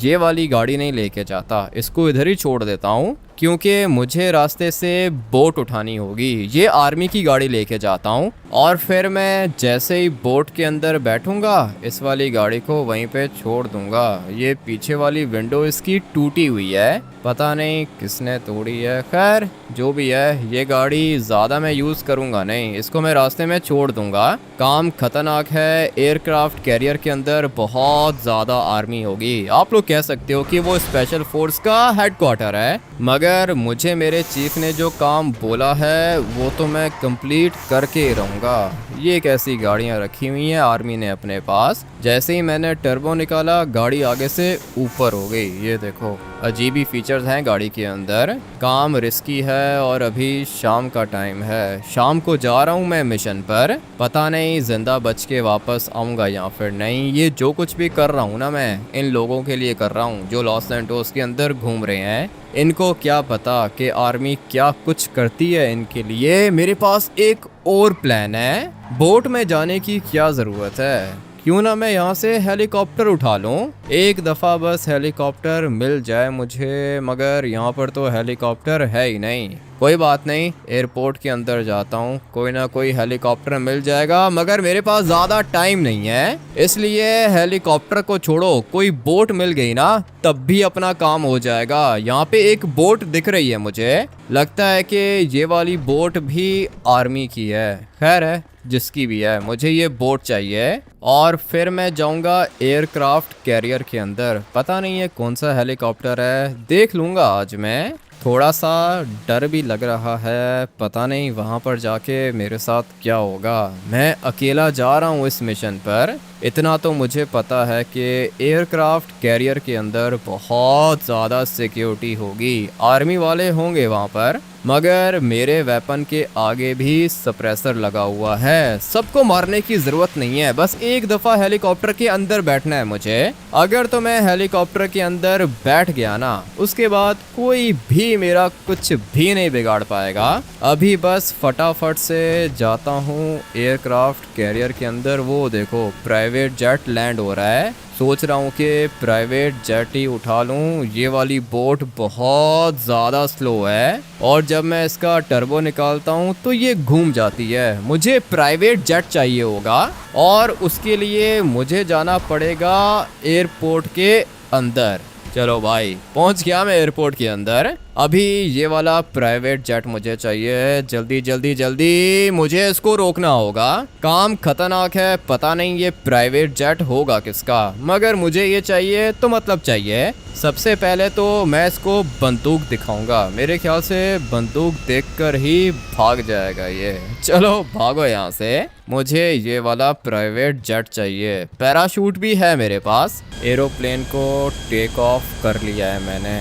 ये वाली गाड़ी नहीं लेके जाता, इसको इधर ही छोड़ देता हूँ क्योंकि मुझे रास्ते से बोट उठानी होगी। ये आर्मी की गाड़ी लेके जाता हूँ और फिर मैं जैसे ही बोट के अंदर बैठूंगा इस वाली गाड़ी को वहीं पे छोड़ दूंगा। ये पीछे वाली विंडो इसकी टूटी हुई है, पता नहीं किसने तोड़ी है। खैर जो भी है, ये गाड़ी ज़्यादा मैं यूज़ करूँगा नहीं, इसको मैं रास्ते में छोड़ दूंगा। काम खतरनाक है, एयरक्राफ्ट कैरियर के अंदर बहुत ज़्यादा आर्मी होगी। आप लोग कह सकते हो कि वो स्पेशल फोर्स का हेडक्वार्टर है, मगर मुझे मेरे चीफ ने जो काम बोला है वो तो मैं कंप्लीट करके रहूँगा। ये कैसी गाड़ियाँ रखी हुई हैं आर्मी ने अपने पास। जैसे ही मैंने टर्बो निकाला गाड़ी आगे से ऊपर हो गई। ये देखो, अजीब ही फीचर्स हैं गाड़ी के अंदर। काम रिस्की है और अभी शाम का टाइम है। शाम को जा रहा हूँ मैं मिशन पर, पता नहीं जिंदा बच के वापस आऊँगा या फिर नहीं। ये जो कुछ भी कर रहा हूँ ना, मैं इन लोगों के लिए कर रहा हूँ जो लॉस सैंटोस के अंदर घूम रहे हैं। इनको क्या पता कि आर्मी क्या कुछ करती है इनके लिए। मेरे पास एक और प्लान है। बोट में जाने की क्या ज़रूरत है, क्यों ना मैं यहाँ से हेलीकॉप्टर उठा लूँ। एक दफ़ा बस हेलीकॉप्टर मिल जाए मुझे, मगर यहाँ पर तो हेलीकॉप्टर है ही नहीं। कोई बात नहीं, एयरपोर्ट के अंदर जाता हूँ, कोई ना कोई हेलीकॉप्टर मिल जाएगा। मगर मेरे पास ज़्यादा टाइम नहीं है, इसलिए हेलीकॉप्टर को छोड़ो, कोई बोट मिल गई ना तब भी अपना काम हो जाएगा। यहाँ पे एक बोट दिख रही है, मुझे लगता है कि ये वाली बोट भी आर्मी की है। खैर है जिसकी भी है, मुझे ये बोट चाहिए और फिर मैं जाऊंगा एयरक्राफ्ट कैरियर के अंदर। पता नहीं है कौन सा हेलीकॉप्टर है, देख लूँगा आज मैं। थोड़ा सा डर भी लग रहा है, पता नहीं वहाँ पर जाके मेरे साथ क्या होगा। मैं अकेला जा रहा हूँ इस मिशन पर। इतना तो मुझे पता है कि एयरक्राफ्ट कैरियर के अंदर बहुत ज़्यादा सिक्योरिटी होगी, आर्मी वाले होंगे वहाँ पर। मगर मेरे वेपन के आगे भी सप्रेसर लगा हुआ है। सबको मारने की जरूरत नहीं है, बस एक दफा हेलीकॉप्टर के अंदर बैठना है मुझे। अगर तो मैं हेलीकॉप्टर के अंदर बैठ गया ना, उसके बाद कोई भी मेरा कुछ भी नहीं बिगाड़ पाएगा। अभी बस फटाफट से जाता हूँ एयरक्राफ्ट कैरियर के अंदर। वो देखो प्राइवेट जेट लैंड हो रहा है। सोच रहा हूँ कि प्राइवेट जेट ही उठा लूँ। ये वाली बोट बहुत ज़्यादा स्लो है और जब मैं इसका टर्बो निकालता हूँ तो ये घूम जाती है। मुझे प्राइवेट जेट चाहिए होगा और उसके लिए मुझे जाना पड़ेगा एयरपोर्ट के अंदर। चलो भाई, पहुंच गया मैं एयरपोर्ट के अंदर। अभी ये वाला प्राइवेट जेट मुझे चाहिए। जल्दी जल्दी जल्दी मुझे इसको रोकना होगा। काम खतरनाक है, पता नहीं ये प्राइवेट जेट होगा किसका, मगर मुझे ये चाहिए तो मतलब चाहिए। सबसे पहले तो मैं इसको बंदूक दिखाऊंगा। मेरे ख्याल से बंदूक देखकर ही भाग जाएगा ये। चलो भागो यहाँ से। मुझे ये वाला प्राइवेट जेट चाहिए। पैराशूट भी है मेरे पास। एरोप्लेन को टेक ऑफ कर लिया है मैंने।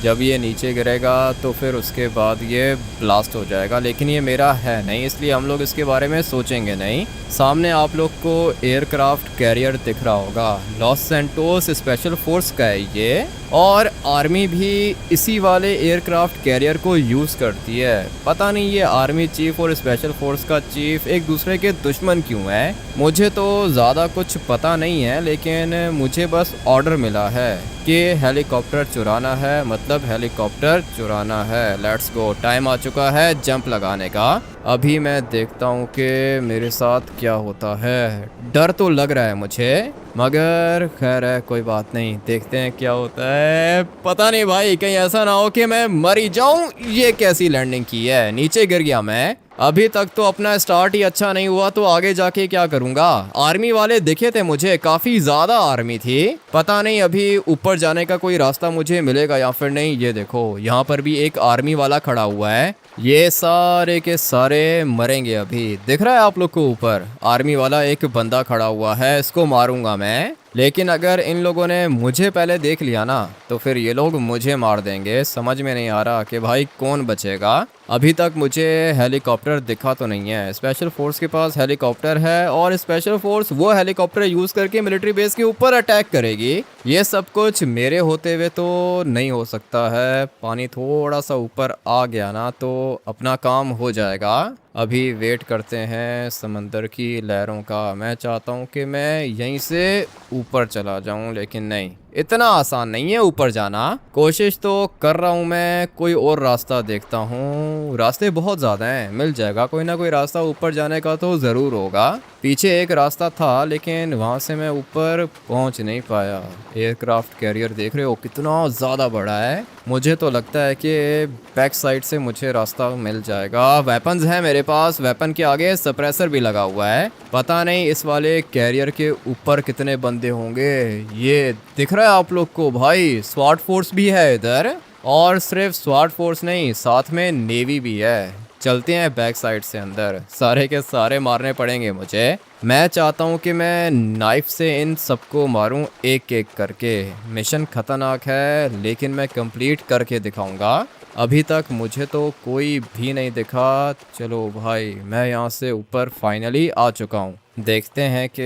जब ये नीचे गिरेगा तो फिर उसके बाद ये ब्लास्ट हो जाएगा, लेकिन ये मेरा है नहीं, इसलिए हम लोग इसके बारे में सोचेंगे नहीं। सामने आप लोग को एयरक्राफ्ट कैरियर दिख रहा होगा। लॉस सैंटोस स्पेशल फोर्स का है ये, और आर्मी भी इसी वाले एयरक्राफ्ट कैरियर को यूज़ करती है। पता नहीं ये आर्मी चीफ और स्पेशल फोर्स का चीफ एक दूसरे के दुश्मन क्यों है। मुझे तो ज़्यादा कुछ पता नहीं है, लेकिन मुझे बस ऑर्डर मिला है कि हेलीकॉप्टर चुराना है, मतलब हेलीकॉप्टर चुराना है। लेट्स गो, टाइम आ चुका है जंप लगाने का। अभी मैं देखता हूँ कि मेरे साथ क्या होता है। डर तो लग रहा है मुझे, मगर खैर है, कोई बात नहीं, देखते हैं क्या होता है। पता नहीं भाई, कहीं ऐसा ना हो कि मैं मर ही जाऊं। ये कैसी लैंडिंग की है, नीचे गिर गया मैं। अभी तक तो अपना स्टार्ट ही अच्छा नहीं हुआ, तो आगे जाके क्या करूंगा। आर्मी वाले दिखे थे मुझे, काफी ज्यादा आर्मी थी। पता नहीं अभी ऊपर जाने का कोई रास्ता मुझे मिलेगा या फिर नहीं। ये देखो, यहाँ पर भी एक आर्मी वाला खड़ा हुआ है। ये सारे के सारे मरेंगे अभी। दिख रहा है आप लोग को, ऊपर आर्मी वाला एक बंदा खड़ा हुआ है, इसको मारूंगा मैं। लेकिन अगर इन लोगों ने मुझे पहले देख लिया ना, तो फिर ये लोग मुझे मार देंगे। समझ में नहीं आ रहा कि भाई कौन बचेगा। अभी तक मुझे हेलीकॉप्टर दिखा तो नहीं है। स्पेशल फोर्स के पास हेलीकॉप्टर है और स्पेशल फोर्स वो हेलीकॉप्टर यूज करके मिलिट्री बेस के ऊपर अटैक करेगी। ये सब कुछ मेरे होते हुए तो नहीं हो सकता है। पानी थोड़ा सा ऊपर आ गया ना तो अपना काम हो जाएगा। अभी वेट करते हैं समंदर की लहरों का। मैं चाहता हूँ कि मैं यहीं से ऊपर चला जाऊँ, लेकिन नहीं, इतना आसान नहीं है ऊपर जाना। कोशिश तो कर रहा हूँ मैं, कोई और रास्ता देखता हूँ। रास्ते बहुत ज़्यादा हैं, मिल जाएगा कोई ना कोई रास्ता ऊपर जाने का तो ज़रूर होगा। पीछे एक रास्ता था, लेकिन वहाँ से मैं ऊपर पहुँच नहीं पाया। एयरक्राफ्ट कैरियर देख रहे हो कितना ज़्यादा बड़ा है। मुझे तो लगता है कि बैक साइड से मुझे रास्ता मिल जाएगा। वेपन्स हैं मेरे पास, वेपन के आगे सप्रेसर भी लगा हुआ है। पता नहीं इस वाले कैरियर के ऊपर कितने बंदे होंगे। ये दिख रहा है आप लोग को भाई, स्वाट फोर्स भी है इधर, और सिर्फ स्वाट फोर्स नहीं, साथ में नेवी भी है। चलते हैं बैक साइड से अंदर, सारे के सारे मारने पड़ेंगे मुझे। मैं चाहता हूँ कि मैं नाइफ से इन सबको मारूं एक एक करके। मिशन खतरनाक है, लेकिन मैं कंप्लीट करके दिखाऊंगा। अभी तक मुझे तो कोई भी नहीं दिखा। चलो भाई, मैं यहाँ से ऊपर फाइनली आ चुका हूँ। देखते हैं कि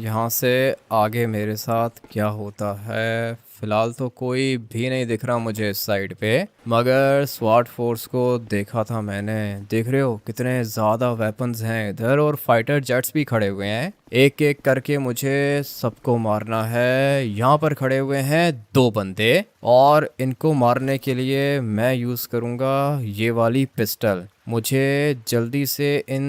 यहाँ से आगे मेरे साथ क्या होता है। फिलहाल तो कोई भी नहीं दिख रहा मुझे इस साइड पे, मगर स्वाट फोर्स को देखा था मैंने। देख रहे हो कितने ज़्यादा वेपन्स हैं इधर, और फाइटर जेट्स भी खड़े हुए हैं। एक एक करके मुझे सबको मारना है। यहाँ पर खड़े हुए हैं 2 बंदे, और इनको मारने के लिए मैं यूज़ करूँगा ये वाली पिस्टल। मुझे जल्दी से इन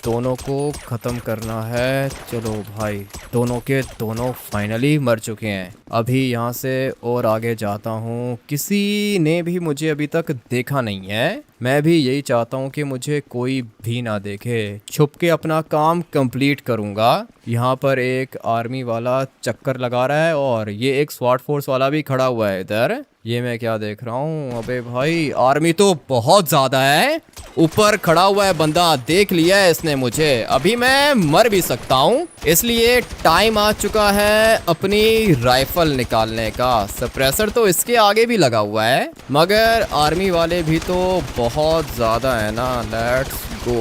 दोनों को ख़त्म करना है। चलो भाई, दोनों के दोनों फाइनली मर चुके हैं। अभी यहाँ से और आगे जाता हूँ। किसी ने भी मुझे अभी तक देखा नहीं है। मैं भी यही चाहता हूँ कि मुझे कोई भी ना देखे। छुप के अपना काम कंप्लीट करूँगा। यहाँ पर एक आर्मी वाला चक्कर लगा रहा है, और ये एक स्वाट फोर्स वाला भी खड़ा हुआ है इधर। ये मैं क्या देख रहा हूँ? अबे भाई, आर्मी तो बहुत ज़्यादा है। ऊपर खड़ा हुआ है बंदा, देख लिया है इसने मुझे। अभी मैं मर भी सकता हूँ, इसलिए टाइम आ चुका है अपनी राइफल निकालने का। सप्रेसर तो इसके आगे भी लगा हुआ है, मगर आर्मी वाले भी तो बहुत ज़्यादा है ना। Let's go.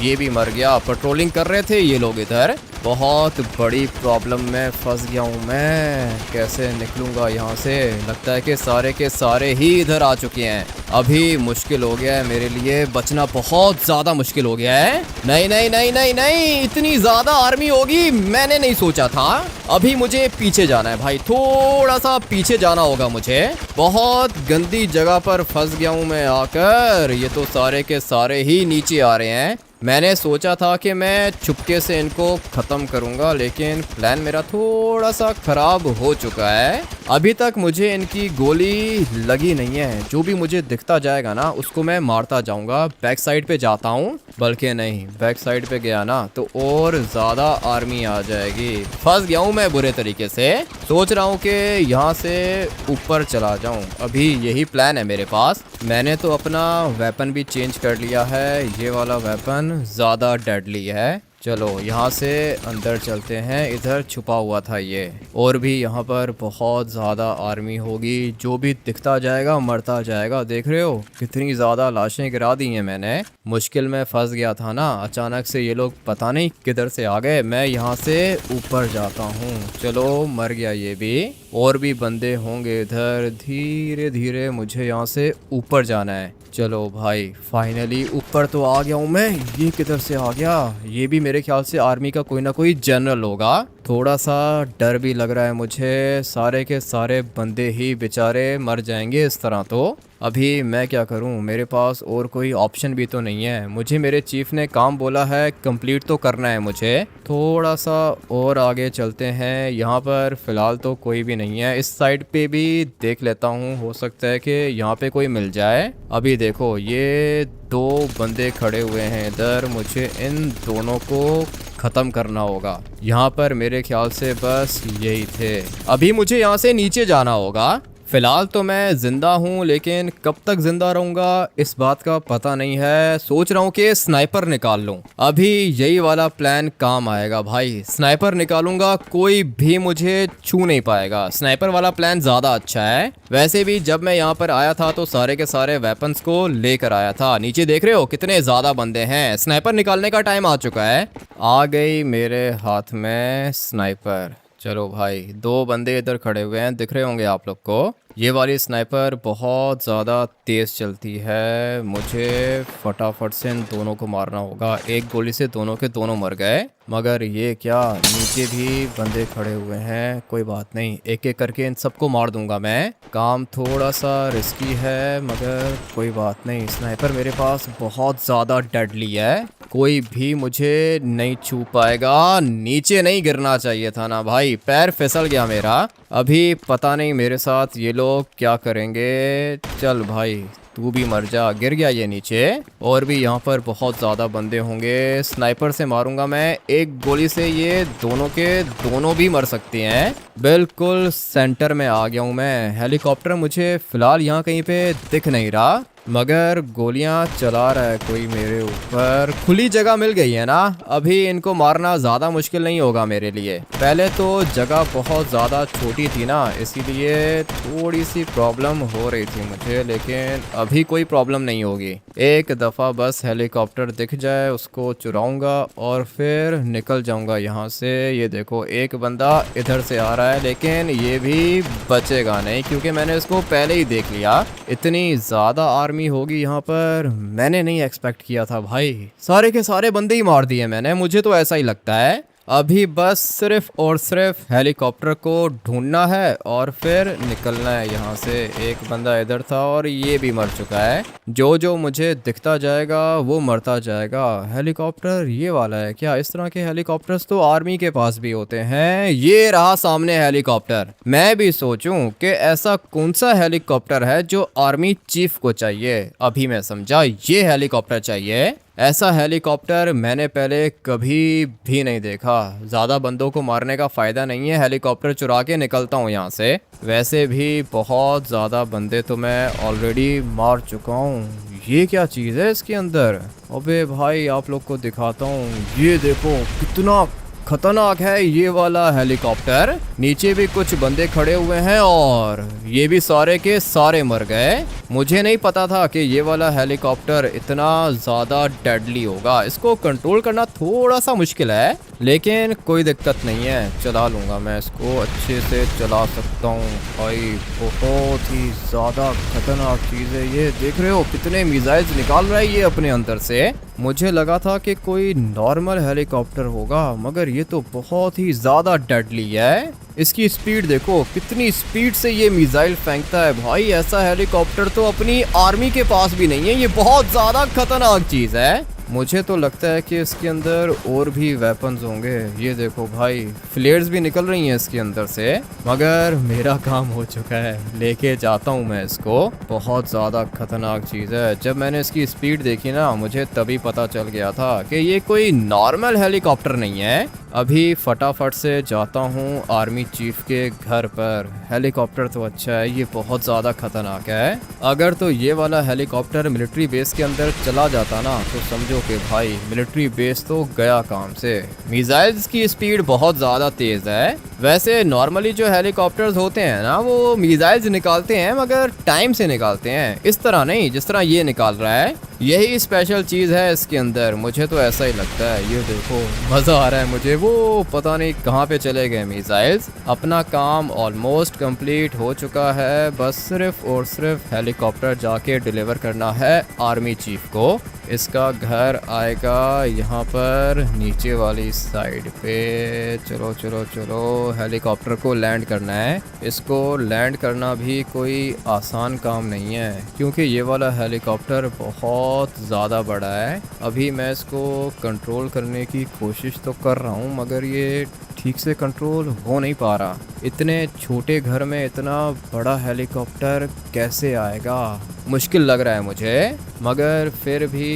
ये भी मर गया। पेट्रोलिंग कर रहे थे ये लोग इधर। बहुत बड़ी प्रॉब्लम में फंस गया हूँ मैं। कैसे निकलूँगा यहाँ से? लगता है कि सारे के सारे ही इधर आ चुके हैं। अभी मुश्किल हो गया है मेरे लिए, बचना बहुत ज़्यादा मुश्किल हो गया है। नहीं नहीं नहीं नहीं नहीं, इतनी ज़्यादा आर्मी होगी मैंने नहीं सोचा था। अभी मुझे पीछे जाना है भाई, थोड़ा सा पीछे जाना होगा मुझे। बहुत गंदी जगह पर फंस गया हूँ मैं आकर। ये तो सारे के सारे ही नीचे आ रहे हैं। मैंने सोचा था कि मैं चुपके से इनको ख़त्म करूंगा, लेकिन प्लान मेरा थोड़ा सा ख़राब हो चुका है। अभी तक मुझे इनकी गोली लगी नहीं है। जो भी मुझे दिखता जाएगा ना उसको मैं मारता जाऊंगा। बैक साइड पे जाता हूँ, बल्कि नहीं, बैक साइड पे गया ना तो और ज़्यादा आर्मी आ जाएगी। फंस गया हूँ मैं बुरे तरीके से। सोच रहा हूँ कि यहाँ से ऊपर चला जाऊँ। अभी यही प्लान है मेरे पास। मैंने तो अपना वेपन भी चेंज कर लिया है। ये वाला वेपन ज़्यादा डेडली है। चलो यहाँ से अंदर चलते हैं। इधर छुपा हुआ था ये। और भी यहाँ पर बहुत ज़्यादा आर्मी होगी। जो भी दिखता जाएगा मरता जाएगा। देख रहे हो कितनी ज़्यादा लाशें गिरा दी हैं मैंने। मुश्किल में फंस गया था ना, अचानक से ये लोग पता नहीं किधर से आ गए। मैं यहाँ से ऊपर जाता हूँ। चलो मर गया ये भी। और भी बंदे होंगे इधर। धीरे धीरे मुझे यहाँ से ऊपर जाना है। चलो भाई फाइनली ऊपर तो आ गया हूँ मैं। ये किधर से आ गया? ये भी मेरे ख्याल से आर्मी का कोई ना कोई जनरल होगा। थोड़ा सा डर भी लग रहा है मुझे। सारे के सारे बंदे ही बेचारे मर जाएंगे इस तरह तो। अभी मैं क्या करूं? मेरे पास और कोई ऑप्शन भी तो नहीं है। मुझे मेरे चीफ ने काम बोला है, कंप्लीट तो करना है मुझे। थोड़ा सा और आगे चलते हैं। यहाँ पर फिलहाल तो कोई भी नहीं है। इस साइड पे भी देख लेता हूँ, हो सकता है कि यहाँ पे कोई मिल जाए। अभी देखो ये दो बंदे खड़े हुए हैं इधर। मुझे इन दोनों को ख़त्म करना होगा। यहाँ पर मेरे ख्याल से बस यही थे। अभी मुझे यहाँ से नीचे जाना होगा। फिलहाल तो मैं जिंदा हूँ, लेकिन कब तक जिंदा रहूंगा इस बात का पता नहीं है। सोच रहा हूँ कि स्नाइपर निकाल लूँ। अभी यही वाला प्लान काम आएगा भाई। स्नाइपर निकालूंगा, कोई भी मुझे छू नहीं पाएगा। स्नाइपर वाला प्लान ज़्यादा अच्छा है। वैसे भी जब मैं यहाँ पर आया था तो सारे के सारे वेपन्स को लेकर आया था। नीचे देख रहे हो कितने ज़्यादा बंदे हैं। स्नाइपर निकालने का टाइम आ चुका है। आ गई मेरे हाथ में स्नाइपर। चलो भाई, दो बंदे इधर खड़े हुए हैं, दिख रहे होंगे आप लोग को। ये वाली स्नाइपर बहुत ज़्यादा तेज़ चलती है। मुझे फटाफट से इन दोनों को मारना होगा। एक गोली से दोनों के दोनों मर गए। मगर ये क्या, नीचे भी बंदे खड़े हुए हैं। कोई बात नहीं, एक एक करके इन सबको मार दूंगा मैं। काम थोड़ा सा रिस्की है मगर कोई बात नहीं। स्नाइपर मेरे पास बहुत ज़्यादा डेडली है। कोई भी मुझे नहीं छू पाएगा। नीचे नहीं गिरना चाहिए था ना भाई, पैर फिसल गया मेरा। अभी पता नहीं मेरे साथ ये लोग क्या करेंगे। चल भाई तू भी मर जा। गिर गया ये नीचे। और भी यहाँ पर बहुत ज़्यादा बंदे होंगे। स्नाइपर से मारूंगा मैं। एक गोली से ये दोनों के दोनों भी मर सकते हैं। बिल्कुल सेंटर में आ गया हूँ मैं। हेलीकॉप्टर मुझे फ़िलहाल यहाँ कहीं पे दिख नहीं रहा, मगर गोलियां चला रहा है कोई मेरे ऊपर। खुली जगह मिल गई है ना, अभी इनको मारना ज़्यादा मुश्किल नहीं होगा मेरे लिए। पहले तो जगह बहुत ज़्यादा छोटी थी ना, इसीलिए थोड़ी सी प्रॉब्लम हो रही थी मुझे, लेकिन अभी कोई प्रॉब्लम नहीं होगी। एक दफ़ा बस हेलीकॉप्टर दिख जाए उसको चुराऊंगा और फिर निकल जाऊंगा यहाँ से। ये देखो एक बंदा इधर से आ रहा है, लेकिन ये भी बचेगा नहीं क्योंकि मैंने इसको पहले ही देख लिया। इतनी ज़्यादा आर्मी होगी यहाँ पर, मैंने नहीं एक्सपेक्ट किया था भाई। सारे के सारे बंदे ही मार दिए मैंने, मुझे तो ऐसा ही लगता है। अभी बस सिर्फ और सिर्फ हेलीकॉप्टर को ढूंढना है और फिर निकलना है यहाँ से। एक बंदा इधर था और ये भी मर चुका है। जो जो मुझे दिखता जाएगा वो मरता जाएगा। हेलीकॉप्टर ये वाला है क्या? इस तरह के हेलीकॉप्टर्स तो आर्मी के पास भी होते हैं। ये रहा सामने हेलीकॉप्टर। मैं भी सोचूं कि ऐसा कौन सा हेलीकॉप्टर है जो आर्मी चीफ को चाहिए। अभी मैं समझा, ये हेलीकॉप्टर चाहिए। ऐसा हेलीकॉप्टर मैंने पहले कभी भी नहीं देखा। ज़्यादा बंदों को मारने का फ़ायदा नहीं है, हेलीकॉप्टर चुरा के निकलता हूँ यहाँ से। वैसे भी बहुत ज़्यादा बंदे तो मैं ऑलरेडी मार चुका हूँ। ये क्या चीज़ है इसके अंदर? अबे भाई आप लोग को दिखाता हूँ। ये देखो कितना खतरनाक है ये वाला हेलीकॉप्टर। नीचे भी कुछ बंदे खड़े हुए हैं और ये भी सारे के सारे मर गए। मुझे नहीं पता था कि ये वाला हेलीकॉप्टर इतना ज़्यादा डेडली होगा। इसको कंट्रोल करना थोड़ा सा मुश्किल है, लेकिन कोई दिक्कत नहीं है, चला लूँगा मैं इसको, अच्छे से चला सकता हूँ। भाई बहुत ही ज़्यादा खतरनाक चीज़ है ये, देख रहे हो कितने मिसाइल्स निकाल रहा है ये अपने अंदर से। मुझे लगा था कि कोई नॉर्मल हेलीकॉप्टर होगा, मगर ये तो बहुत ही ज़्यादा डेडली है। इसकी स्पीड देखो, कितनी स्पीड से ये मिसाइल फेंकता है। भाई ऐसा हेलीकॉप्टर तो अपनी आर्मी के पास भी नहीं है, ये बहुत ज़्यादा खतरनाक चीज़ है। मुझे तो लगता है कि इसके अंदर और भी वेपन्स होंगे। ये देखो भाई, फ्लेयर्स भी निकल रही हैं इसके अंदर से, मगर मेरा काम हो चुका है, लेके जाता हूँ मैं इसको। बहुत ज़्यादा खतरनाक चीज़ है। जब मैंने इसकी स्पीड देखी ना, मुझे तभी पता चल गया था कि ये कोई नॉर्मल हेलीकॉप्टर नहीं है। अभी फटाफट से जाता हूँ आर्मी चीफ के घर पर। हेलीकॉप्टर तो अच्छा है, ये बहुत ज़्यादा खतरनाक है। अगर तो ये वाला हेलीकॉप्टर मिलिट्री बेस के अंदर चला जाता ना, तो समझो कि भाई मिलिट्री बेस तो गया काम से। मिसाइल्स की स्पीड बहुत ज़्यादा तेज़ है। वैसे नॉर्मली जो हेलीकॉप्टर्स होते हैं ना, वो मिसाइल्स निकालते हैं, मगर टाइम से निकालते हैं, इस तरह नहीं जिस तरह ये निकाल रहा है। यही स्पेशल चीज़ है इसके अंदर, मुझे तो ऐसा ही लगता है। ये देखो, मज़ा आ रहा है मुझे। वो पता नहीं कहाँ पे चले गए मिसाइल्स। अपना काम ऑलमोस्ट कंप्लीट हो चुका है, बस सिर्फ और सिर्फ हेलीकॉप्टर जाके डिलीवर करना है आर्मी चीफ को। इसका घर आएगा यहाँ पर नीचे वाली साइड पे। चलो चलो चलो, हेलीकॉप्टर को लैंड करना है। इसको लैंड करना भी कोई आसान काम नहीं है, क्योंकि ये वाला हेलीकॉप्टर बहुत ज़्यादा बड़ा है। अभी मैं इसको कंट्रोल करने की कोशिश तो कर रहा हूँ, मगर ये ठीक से कंट्रोल हो नहीं पा रहा। इतने छोटे घर में इतना बड़ा हेलीकॉप्टर कैसे आएगा, मुश्किल लग रहा है मुझे, मगर फिर भी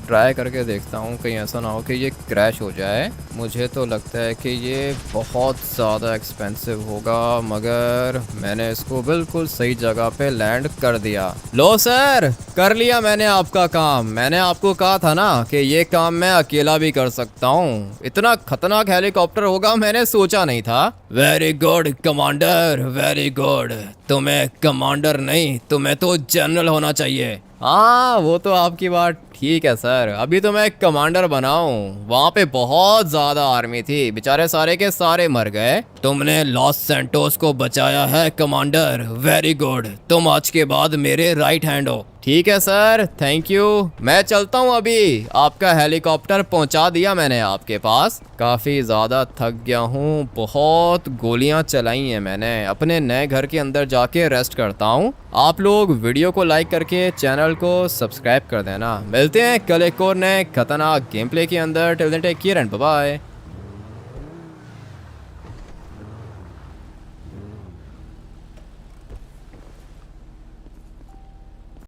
ट्राई करके देखता हूँ, कहीं ऐसा ना हो कि ये क्रैश हो जाए। मुझे तो लगता है कि ये बहुत ज़्यादा एक्सपेंसिव होगा, मगर मैंने इसको बिल्कुल सही जगह पे लैंड कर दिया। लो सर, कर लिया मैंने आपका काम। मैंने आपको कहा था ना कि ये काम मैं अकेला भी कर सकता हूँ। इतना खतरनाक हेलीकॉप्टर होगा मैंने सोचा नहीं था। Very good commander, very good. तुम्हें कमांडर नहीं, तुम्हें तो जनरल होना चाहिए। हाँ, वो तो आपकी बात ठीक है सर, अभी तो मैं कमांडर बनाऊं। वहाँ पे बहुत ज़्यादा आर्मी थी, बेचारे सारे के सारे मर गए। तुमने लॉस सैंटोस को बचाया है कमांडर, वेरी गुड। तुम आज के बाद मेरे राइट हैंड हो। ठीक है सर, थैंक यू। मैं चलता हूँ अभी, आपका हेलीकॉप्टर पहुँचा दिया मैंने आपके पास। काफ़ी ज़्यादा थक गया हूँ, बहुत गोलियाँ चलाई हैं मैंने। अपने नए घर के अंदर जाके रेस्ट करता हूँ। आप लोग वीडियो को लाइक करके चैनल को सब्सक्राइब कर देना। मिलते हैं कल एक और नए खतरनाक गेम प्ले के अंदर। Till then take care and bye bye.